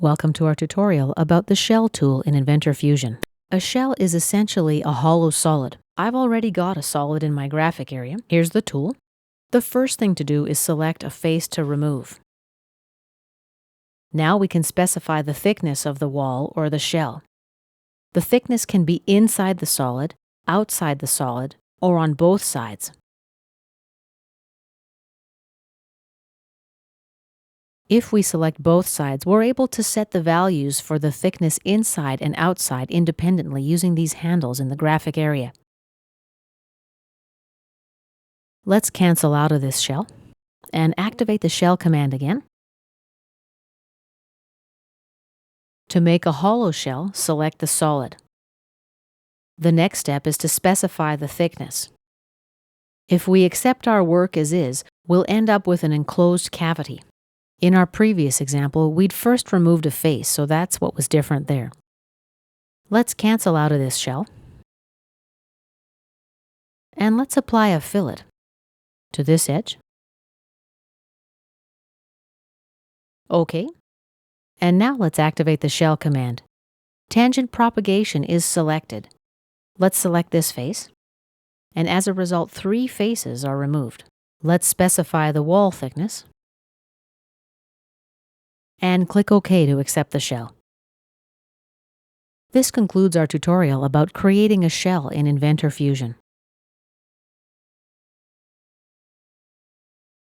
Welcome to our tutorial about the shell tool in Inventor Fusion. A shell is essentially a hollow solid. I've already got a solid in my graphic area. Here's the tool. The first thing to do is select a face to remove. Now we can specify the thickness of the wall or the shell. The thickness can be inside the solid, outside the solid, or on both sides. If we select both sides, we're able to set the values for the thickness inside and outside independently using these handles in the graphic area. Let's cancel out of this shell and activate the shell command again. To make a hollow shell, select the solid. The next step is to specify the thickness. If we accept our work as is, we'll end up with an enclosed cavity. In our previous example, we'd first removed a face, so that's what was different there. Let's cancel out of this shell. And let's apply a fillet to this edge. OK. And now let's activate the shell command. Tangent propagation is selected. Let's select this face. And as a result, 3 faces are removed. Let's specify the wall thickness. And click OK to accept the shell. This concludes our tutorial about creating a shell in Inventor Fusion.